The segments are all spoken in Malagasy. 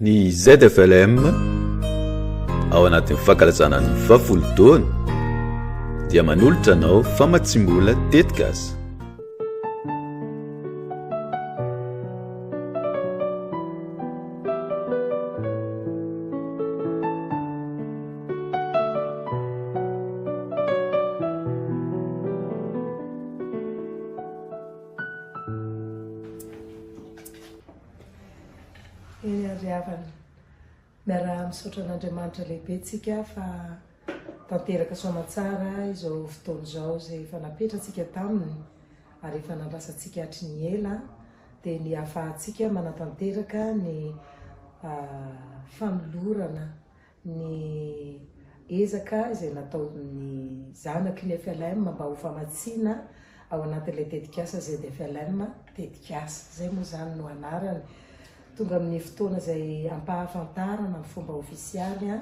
ny ZFLM ao anatin'ny fankalazana ny 20 taona dia manolotra anao fa matsimbola tetikasa. Miara misaotra an'Andriamanitra lehibe tsika fa tanteraka soamatsara izao fotoana izao izay efa napetratsika taminy ary efa nandrasantsika hatry ny ela dia ny hahafahantsika manatanteraka ny famolorana ny ezaka izay nataon'ny zanaky ny FLM mba ho famatsiana ao anatin'ilay tetikasa ZFLM tetikasa zay moa zany no anarany. Tonga amin'ny fotoana izay ampahafantarana ny fomba ofisialy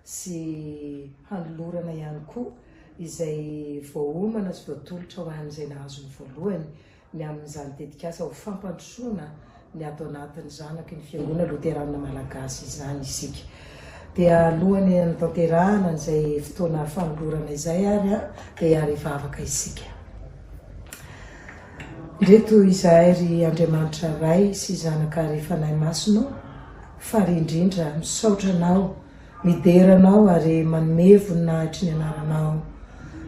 sy hanolorana ihany koa izay voaomana sy voatolotra ho an'izay nahazo ny voalohany ny amin'izany tetikasa ho fampandrosoana ny ato anatin'ny zanaky ny fiangonana Loterana Malagasy izany isika. Dia alohany anatanterahana izay fotoana fanolorana izay ary dia ary efa afaka isika. Reto izahay ry Andriamanitra ray sy zanaka ry fanahy masino fa ry indrindra misaotra anao, mideranao ary manome voninahitry ny anaranao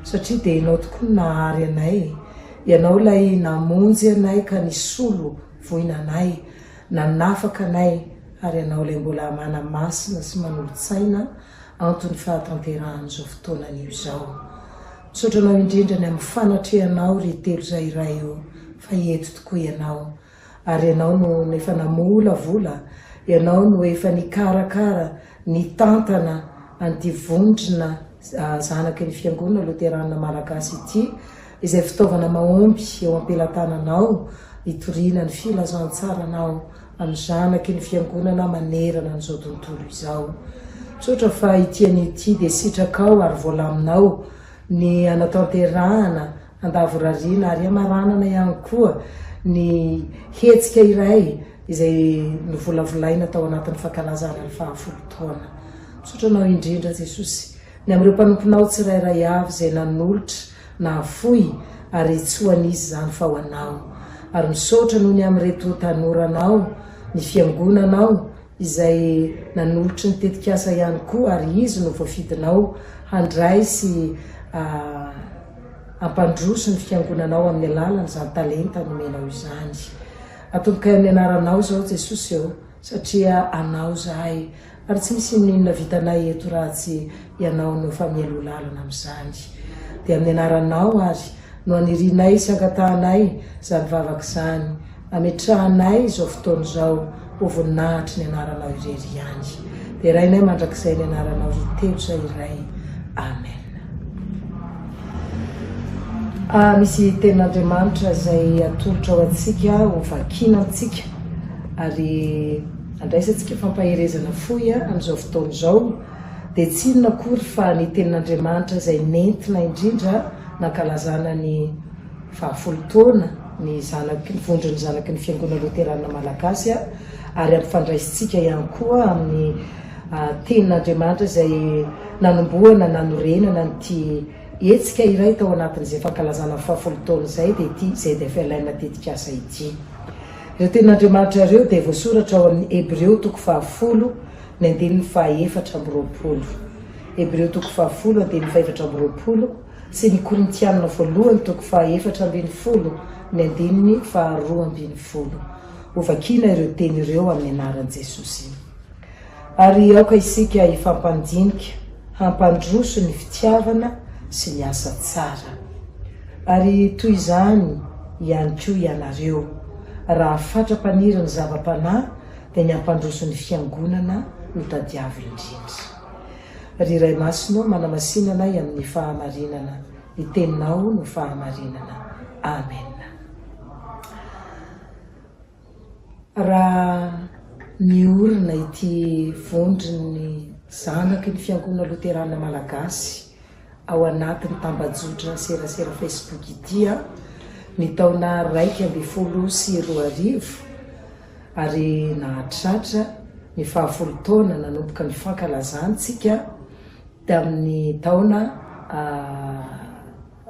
satria dia ianao tokoa nahary anay, ianao ilay namonjy anay ka nisolo voina anay, nanafaka anay ary ianao ilay mbola manamasina sy manolotsaina antony fahatanterahana izao fotoana an'io izao. Misaotra anao indrindra ny amin'ny fanatrehanao ry telo izay iray io fa eto tokoa ianao ary ianao no efa namola vola, ianao no efa nikarakara nitantana an'ity vondrona zanaky ny fiangonana Loterana Malagasy ity izay fitaovana mahomby eo ampelantananao hitoriana ny filazantsaranao amin'ny zanaky ny fiangonana manerana an'izao tontolo izao. Misaotra fa ity an'ity dia sitrakao ary voalaminao ny anatanterahana andavorariana ary amaranana ihany koa ny hetsika iray izay novolavolaina tao anatin'ny fankalazana ny 10 taona. Misaotra anao indrindra Jesosy ny amin'ireo mpanomponao tsirairay avy izay nanolotra nahafoy ary tsy ho an'izy zany fa ho anao. Ary misaotra noho ny amin'ireto tanoranao ny fiangonanao izay nanolotra ny tetikasa ihany koa ary izy no voafidinao handray sy ampandroso ny fiangonanao amin'ny alalany zany talenta nomenao izany. Atomboka amin'ny anaranao zao Jesosy eo satria anao zahay ary tsy misy ninona vitanay eto raha tsy ianao no fa mielo lalana amin'izany. Dia amin'ny anaranao ary no anirinay sy angatahanay zany vavaka izany, ametrahanay izao fotoana izao ho voninahitry ny anaranao irery ihany. Dia rainay mandrakizay ny anaranao ry telo izay iray. Amen. Misy ten'Andriamanitra izay atolotra ao antsika ho vakina antsika ary andraisantsika fampaherezana foy amin'izao fotoana izao dia tsy inona akory fa ny ten'Andriamanitra izay nentina indrindra nankalazana ny 10 taona ny vondron'ny zanaky ny fiangonana Loterana Malagasy ary ampifandraisitsika ihany koa amin'ny ten'Andriamanitra izay nanombohana nanorenana nyty etsika iray tao anatin'izay fankalazana 10 taona izay dia ity ZFLM tetikasa ity. Ireo ten'Andriamanitra ireo dia voasoratra ao amin'ny Hebreo 10 ny 14. Hebreo 10 sy ny Korintianina voalohany 14 ny 12. Ho vakina ireo teny ireo amin'ny anaran'i Jesosy. Ary aoka isika ifampandinika hampandroso ny fitiavana sy ny asa tsara. Ary toy izany ihany koa ianareo raha fatra-panira ny zava-panahy dia ny hampandroso ny fiangonana no tadiavo indrindra. Ry ray masino manamasinanay amin'ny fahamarinana, ny teninao no fahamarinana. Amen. Raha miorina ity vondrony zanaky ny fiangonana Loterana Malagasy ao anatin'ny tambajotra serasera Facebook ity ny taona 2012 ary nahatratra ny 10 taona nanomboka ny fankalazantsika tamin'ny taona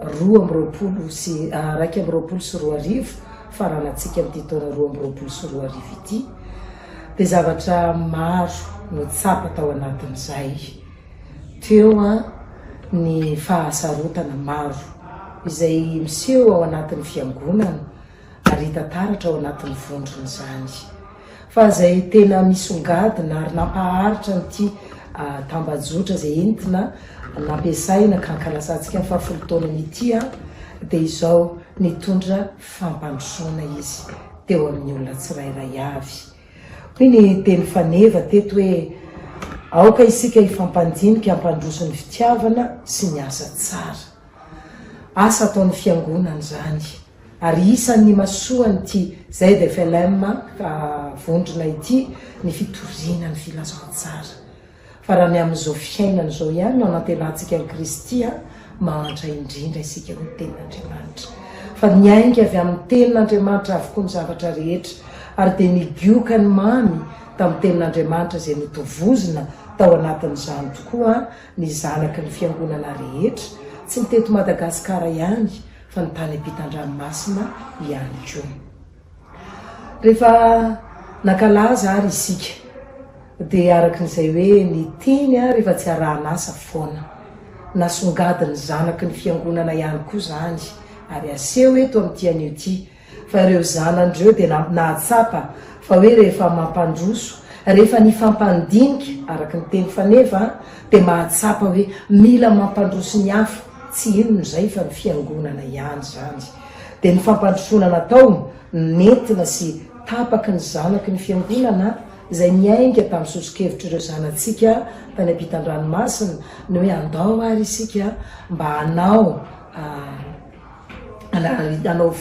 2 sy 1 faranatsika am'ty taona 2 ity de zavatra maro no tsapa tao anatin'izay teo ny fahasarotana maro izay miseho ao anatin'ny fiangonana ary tataratra ao anatin'ny vondrony zany fa zay tena misongadina ary nampaharitra nyty tambajotra zay entina nampiasaina kankalazantsika 10 taona nytya de izao nitondra fampandrosoana izy teo amin'ny olona tsirairay avy hoy ny teny faneva teto hoe aoka isika ifampandinika ampandrosony fitiavana sy ny asa tsara asa ataon'ny fiangonana zany ary isan'ny masoany ty zay de FLM vondrona ity ny fitoriana ny filazao tsara fa raha ny amin'izao fiainana zao ihany no anatelantsika ny Kristia mahantra indrindra isika ny tenin'Andriamanitra fa niainga avy amin'ny tenin'Andriamanitra avokoa ny zavatra rehetra ary de nigioka ny mamy tamin'ny tenin'Andriamanitra zay nitovozina tao anatin'izany tokoa ny zanaky ny fiangonana rehetra tsy ny teto Madagasikara ihany fa ny tany ampitan-dranomasina ihany koa rehefa nakalaza ary isika de arakin'izay hoe ny teny rehefa tsy arahanasa foana nasongadiny zanaky ny fiangonana ihany koa zany ary aseho eto amin'ty anio ty fa ireo zanandreo de nahatsapa fa hoe rehefa mampandroso rehefa ny fampandinika araky ny teny faneva de mahatsapa hoe mila mampandroso ny hafa tsy inony zay fa ny fiangonana ihany zany de ny fampandrosona natao nentina sy tapaky ny zanaky ny fiangonana zay niainga tamin'ny sosokevitra ireo zanatsika tany ampitan-dranomasina ny hoe andao ary isika mba hanao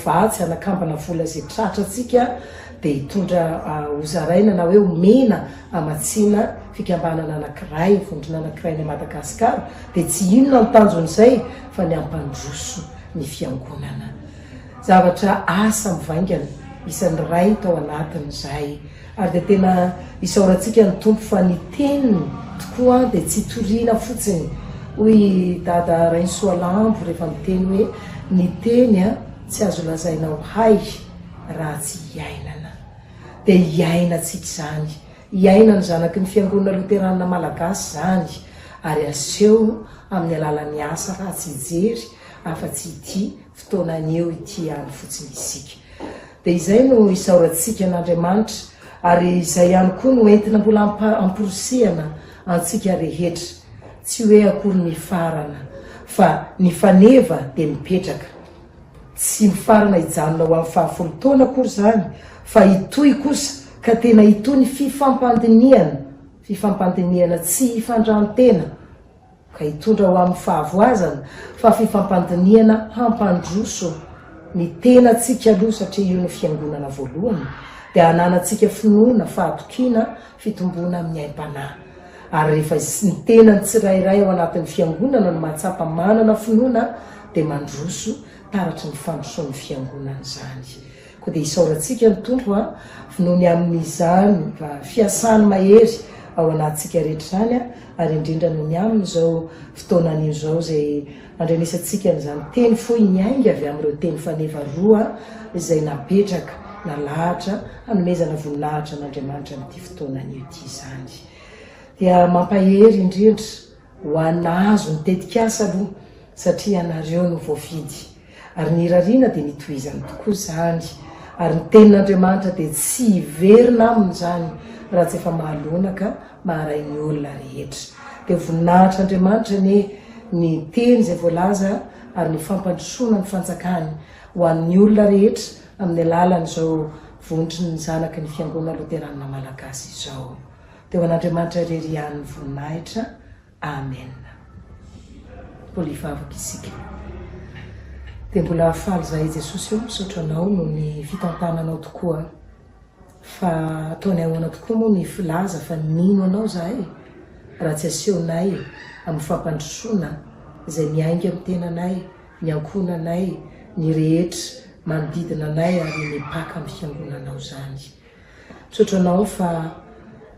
vatsy anakambana vola zay tratratsika de hitondra hozaraina na hoe omena amatsina fikambanana anakiray vondrona anakiray ny Madagasikara de tsy inona ny tanjon'izay fa ny ampandroso ny fiangonana zavatra asa mivaingana isan'ny ray tao anatin'izay ary de tena isaorantsika ny tompo fa ny teniny tokoa de tsy toriana fotsiny hoy dada Rainsoalambo rehefa miteny hoe ny teny tsy azo lazainao hay raha tsy iainana de iainatsika zany iaina ny zanaky ny fiangonana loterana malagasy zany ary aseho amin'ny alalan'ny asa raha tsy jery afa-tsy ity fotoananeo ity any fotsiny isika de izay no isaorantsika n'Andriamanitra ary izay ihany koa no entina mbola amporosihana antsika rehetra tsy hoe akory ny farana fa ny faneva de mipetraka tsy mifarana hijanona ho amin'ny 10 taona akory zany fa itoy kosa ka tena itoy ny fifampandiniana tsy hifandrantena ka hitondra ho amin'ny fahavoazana fa fifampandiniana hampandroso ny tena tsika aloha satria io ny fiangonana voalohany de hananatsika finoana fahatokiana fitombona amin'ny aim-panahy ary rehefa ny tena ny tsirairay ao anatin'ny fiangonana no mahatsapa manana finoana de mandroso taratry ny fandrosoan'ny fiangonana zany koa de isaorantsika ny tompo finoany amin'izany fiasany mahery ao anatsika rehetra zany ary indrindra no ny amin'izao fotoanan'io zao zay andrenisantsika n'izany teny foy niainga avy amin'ireo teny faneva roa izay napetraka nalahatra hanomezana voninahitra n'Andriamanitra amin'ity fotoanan'io ity zany dia mampahery indrindra ho anazo nitetikasa aloha satria anareo no voafidy ary ny rariana de nitohizany tokoa zany ary ny tenin'Andriamanitra de tsy hiverina aminy zany raha tsy efa mahalonaka maharay ny olona rehetra de voninahitr'Andriamanitra ny teny zay voalaza ary ny fampandrosoana ny fanjakany ho an'ny olona rehetra amin'ny alalan'izao vondrony ny zanaky ny fiangonana loterana malagasy izao de ho an'Andriamanitra rerian'ny voninahitra amen polivavaka isika de mbola faly zahay Jesosy eo misaotra anao no ny fitantananao tokoa fa ataony ahoana tokoa moa ny filaza fa nino anao zahay raha tsy asehonay amin'ny fampandrosoana izay miainga amin'ny tenanay ny ankonanay ny rehetra manodidina anay ary ny paka amin'ny fiangonanao zany misaotra anao fa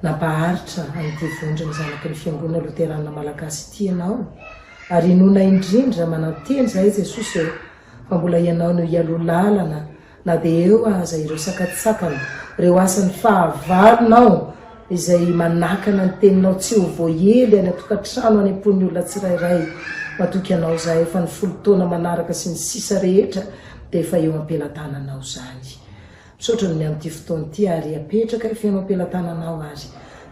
nampaharitra an'ity vondrony zanaky ny fiangonana loterana malagasy ity ianao ary nona indrindra mananteny zay Jesosy fa mbola ianao no ialoha lalana na dia eo aza ireo sakatsakana ireo asan'ny fahavalonao izay manakana ny teninao tsy ho voaely any atokantrano any am-pony olona tsirairay matoky anao zay fa ny folo taona manaraka sy ny sisa rehetra dia efa eo ampelantananao zany misaotra ny amin'ity fotoana ity ary apetraka efa eo ampelantananao ary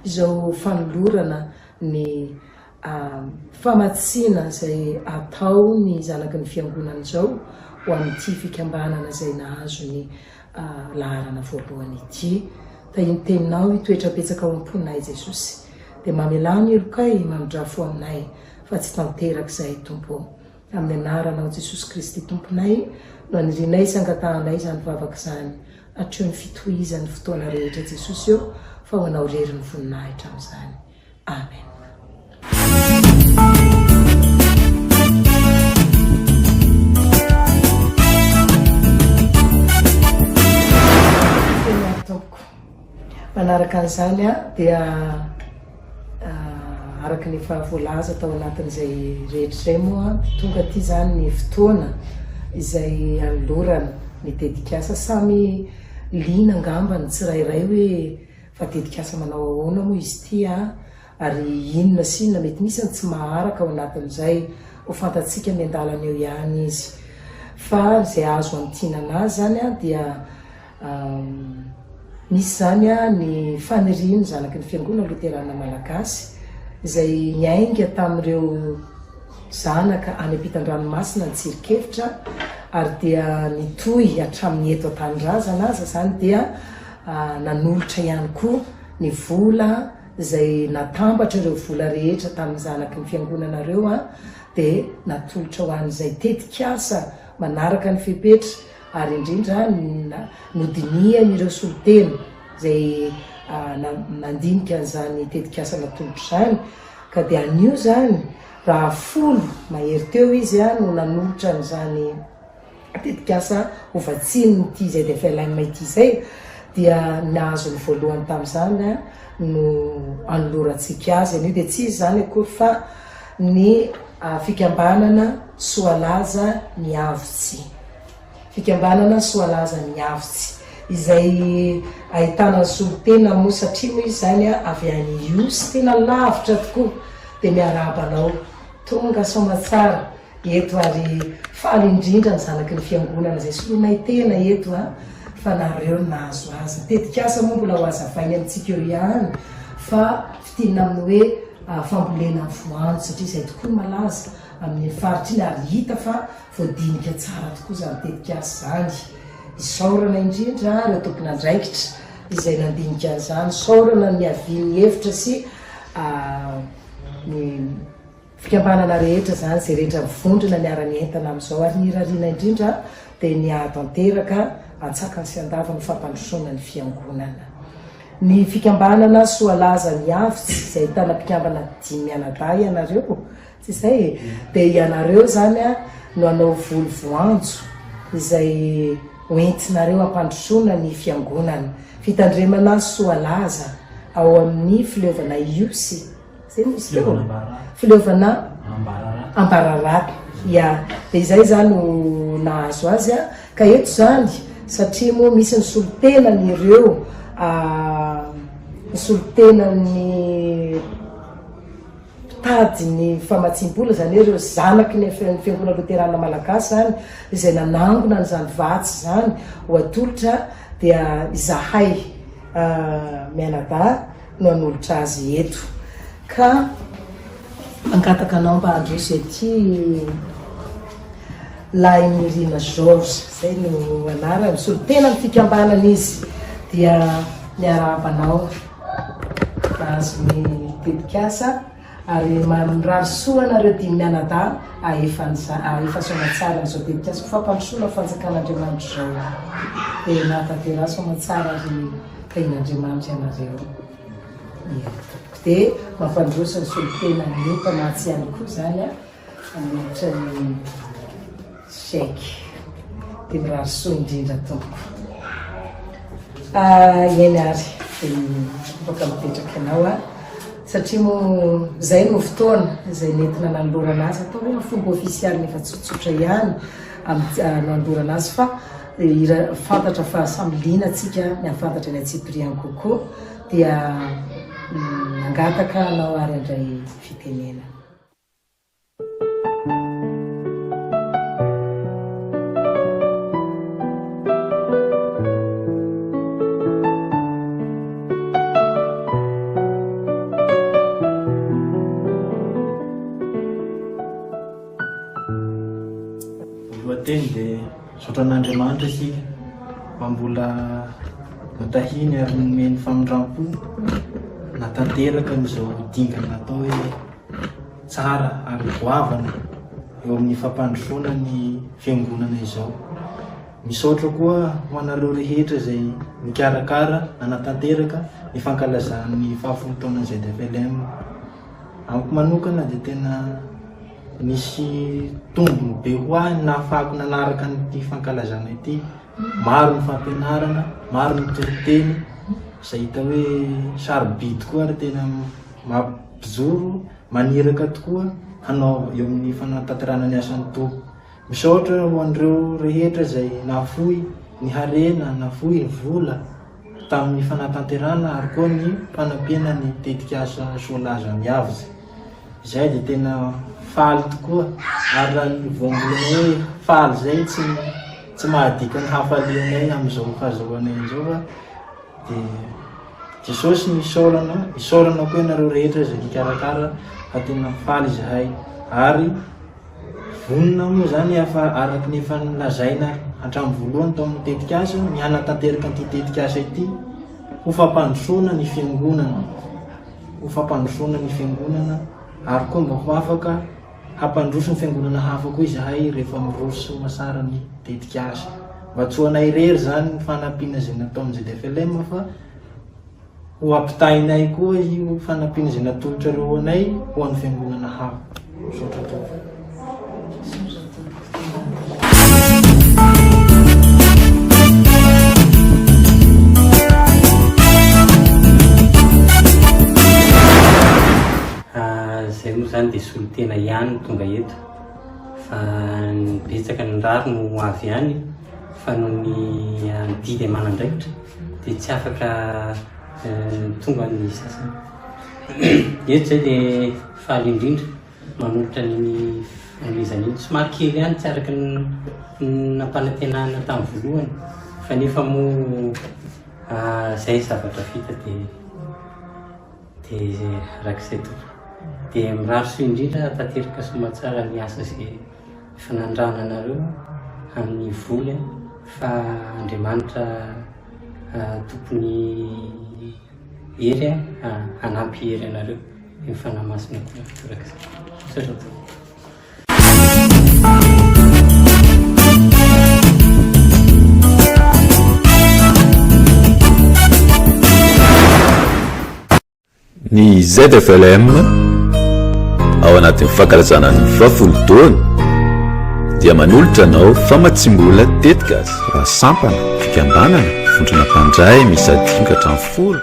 izao fanolorana ny famatsiana izay atao ny zanaky ny fiangonana izao ho amin'ity fikambanana izay nahazo ny laharana voalohany ity ta iny teninao hitoetra petsaka ao am-ponay Jesosy dia mamelano elokay manondrafo aminay fa tsy tanteraka izay tompo amin'ny anaranao Jesosy Kristy tomponay no anirinay isangatahanay izany vavaka izany atreo ny fitohizan'ny fotoana rehetra Jesosy eo fa ho anao rery ny voninahitra amin'izany amen. Manaraka an'izany dia araka ny fahavoalaza tao anatin'izay rehetra izay moa tonga ty zany ny fotoana izay anolorana ny dedikasa samy lina angamba ny tsirairay hoe fa dedikasa manao ahoana moa izy ty ary inona sinona mety misy ny tsy maharaka ao anatin'izay ho fantatsika miandalana eo ihany izy fa izay azo antinanazy zany dia misy zany ny faniriny zanaky ny fiangonana loterana malagasy izay niainga tamin'ireo zanaka any ampitan-dranomasina ny tsirikefitra ary dia nitohy hatramin'ny eto an-tanindrazana aza zany dia nanolotra ihany koa ny vola izay natambatra ireo vola rehetra tamin'ny zanaky ny fiangonanareo dia natolotra ho an'izay tetikasa manaraka ny fepetra ary indrindra nodiniany ireo solotena izay nandinika an'izany tetikasa natolotra zany ka dia anio zany raha folo mahery teo izy no nanolotra n'izany tetikasa hovatsin'ity izay dia fialainy maity izay dia nahazo ny voalohany tamin'izany no anolorantsika azy anio dia tsy izy zany akory fa ny fikambanana Soalaza ny Avotsy fikambanana Soalaza ny Avotsy izay ahitana solotena moa satria moa izy zany avy any Iosy tena lavitra tokoa dia miarabanao tonga somatsara eto ary faly indrindra ny zanaky ny fiangonana izay solonay tena eto fa nareo nahazo azy tetikasa moa mbola ho azavainy amintsika eo ihany fa fitinina amin'ny hoe fambolena voanjo satria izay tokoa malaza amin'ny faritra iny ary hita fa voadinika tsara tokoa zany tetikasa zany isaorana indrindra reo tompon'andraikitra izay nandinika an'izany saorana ny aviany hevitra sy ny fikambanana rehetra zany izay rehetra mivondrona niara-ny entana amin'izao ary nirariana indrindra dia ny atanteraka antsakany sy andava ny fampandrosoana ny fiangonana ny fikambanana Soalaza ny Avotsy izay ahitana mpikambana 5 mianaday ianareo tsy izay dia ianareo zany no anao voly voanjo izay hoentinareo ampandrosoana ny fiangonana fitandremana Soalaza ao amin'ny fileovana Iosy zay misy teo fileovana Ambararaty dia izay zany no nahazo azy ka eto zany satria moa misy ny solotenany ireo ny solotenany mpitady ny famatsim-bola zany ireo zanaky ny fiangonana loterana malagasy zany izay nanangona n'izany vatsy zany ho atolotra dia izahay mianada no anolotra azy eto ka angataka anao mba androso ety Lahy Mirina George zay no anarany solotena ny fikambanana izy dia niarabanao azo ny tetikasa ary manondraro soa anareo dimy mianada efa somatsara n'izao tetikasa fampandrosoana fanjakan'Andriamanitra zao dia nahatantera somatsara ary tain'Andriamanitra ianareo dia mampandroso ny solotena ny mpanatsy ihany koa zany anolotra ny chèque dia miraro soa indrindra tompoko iany ary dia boka mipetraka anao a satria mo zay no fotoana zay nentina nanolorana azy atao hoe fomba ofisialy nefa tsotsotra ihany nandorana azy fa fantatra fa samylina atsika ny afantatra ny atsipriany kokoa dia nangataka anao ary andray fitenena. Lohateny dia sotran'Andriamanitra isika mba mbola notahiny ary nomeny famindram-po natanteraka amin'izao dingana natao hoe tsara ary goavana eo amin'ny fampandrosoana ny fiangonana izao. Misaotra koa ho anareo rehetra izay mikarakara nanatanteraka ny fankalazan'ny fahafolo ZFLM. Amiko manokana dia tena misy tombony be ho ahy nahafahako nanaraka nyity fankalazana ity. Maro ny fampianarana, maro ny toriteny izay hita hoe sarobidy koa ary tena mampijoro maniraka tokoa hanao eo amin'ny fanatanterana ny asan'ny tompo. Misaotra ho an'ireo rehetra izay nahafoy ny harena, nahafoy ny vola tamin'ny fanatanterana ary koa ny fanampiana ny tetikasa solaza miavy. Izay dia tena faly tokoa ary raha ny voambolana hoe faly izay tsy mahadika ny hafalianay amin'izao fahazahoanay izao fa dia Jesosy ny isaorana koa ianareo rehetra izay mikarakara fa tena faly izahay ary vonona moa zany araky ny efa nilazaina hatramin'ny voalohany tao amin'ny tetikasa ny hanatanteraka an'ity tetikasa ity ho fampandrosoana ny fiangonana ary koa mba ho afaka hampandroso ny fiangonana hafa koa izahay rehefa miroso masara ny tetikasa. Mba tsy ho anay irery zany ny fanampiana izay natao amin'ny ZFLM fa ho ampitainay koa io fanampiana izay natolotra reo anay ho an'ny fiangonana hafa. Misaotra tompoko. Zay moa zany dia solotena ihany tonga eto fa nibetsaka ny rary no avy ihany fa no ny didy amanandraikitra dia tsy afaka tonga ny sasany. Eto zay dia faly indrindra manolotra ny fanomezana iny somary kely ihany tsy araka ny nampanantenana tamin'ny voalohany fa nefa moa zay zavatra vita dia arak'izay tompoko. Dia miraro soa indrindra tanteraka somatsara ny asa izay fanandrana anareo amin'ny voly fa Andriamanitra tompony hery hanampy hery anareo ny fanamasina koa torak'izay. Misaotra tompoko. Ny ZFLM ao anatin'ny fankalazana ny 70 taona dia manolotra anao famatsimbola tetikasa raha sampana fikambanana fondrona mpandray misy 10 hatramin'ny 10.